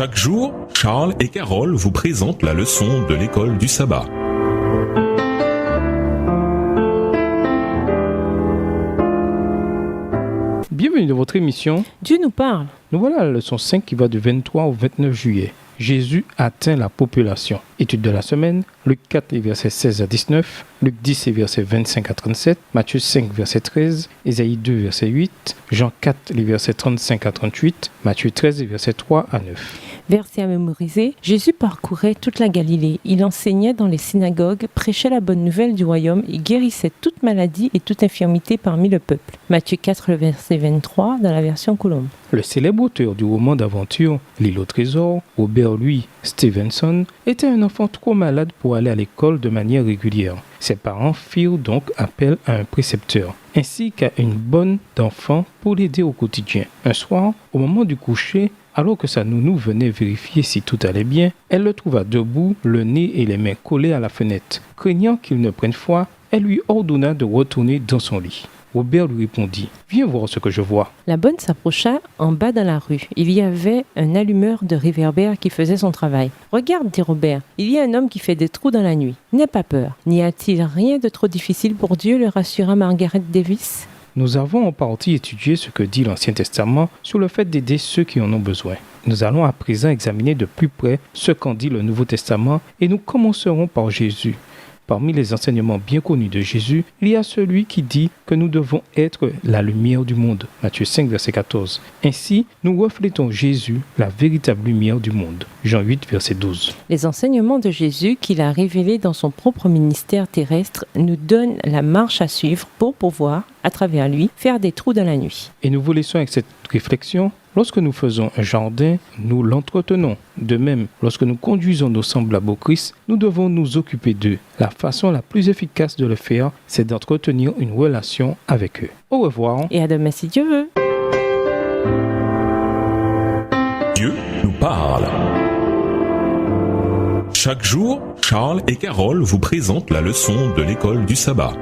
Chaque jour, Charles et Carole vous présentent la leçon de l'école du sabbat. Bienvenue dans votre émission Dieu nous parle. Nous voilà à la leçon 5 qui va du 23 au 29 juillet. Jésus atteint la population. Étude de la semaine, Luc 4, les versets 16 à 19, Luc 10, les versets 25 à 37, Matthieu 5, verset 13, Ésaïe 2, verset 8, Jean 4, les versets 35 à 38, Matthieu 13, les versets 3 à 9. Verset à mémoriser, Jésus parcourait toute la Galilée. Il enseignait dans les synagogues, prêchait la bonne nouvelle du royaume et guérissait toute maladie et toute infirmité parmi le peuple. Matthieu 4, le verset 23, dans la version Colombe. Le célèbre auteur du roman d'aventure L'île au trésor, Robert Louis Stevenson, était un enfant trop malade pour aller à l'école de manière régulière. Ses parents firent donc appel à un précepteur, ainsi qu'à une bonne d'enfant pour l'aider au quotidien. Un soir, au moment du coucher, alors que sa nounou venait vérifier si tout allait bien, elle le trouva debout, le nez et les mains collés à la fenêtre. Craignant qu'il ne prenne froid, elle lui ordonna de retourner dans son lit. Robert lui répondit « Viens voir ce que je vois ». La bonne s'approcha en bas dans la rue. Il y avait un allumeur de réverbère qui faisait son travail. « Regarde, dit Robert, il y a un homme qui fait des trous dans la nuit. N'aie pas peur. N'y a-t-il rien de trop difficile pour Dieu ?» le rassura Margaret Davis. Nous avons en partie étudié ce que dit l'Ancien Testament sur le fait d'aider ceux qui en ont besoin. Nous allons à présent examiner de plus près ce qu'en dit le Nouveau Testament et nous commencerons par Jésus. Parmi les enseignements bien connus de Jésus, il y a celui qui dit que nous devons être la lumière du monde. Matthieu 5, verset 14. Ainsi, nous reflétons Jésus, la véritable lumière du monde. Jean 8, verset 12. Les enseignements de Jésus qu'il a révélés dans son propre ministère terrestre nous donnent la marche à suivre pour pouvoir, à travers lui, faire des trous dans la nuit. Et nous vous laissons avec cette réflexion. Lorsque nous faisons un jardin, nous l'entretenons. De même, lorsque nous conduisons nos semblables au Christ, nous devons nous occuper d'eux. La façon la plus efficace de le faire, c'est d'entretenir une relation avec eux. Au revoir. Et à demain si Dieu veut. Dieu nous parle. Chaque jour, Charles et Carole vous présentent la leçon de l'école du sabbat.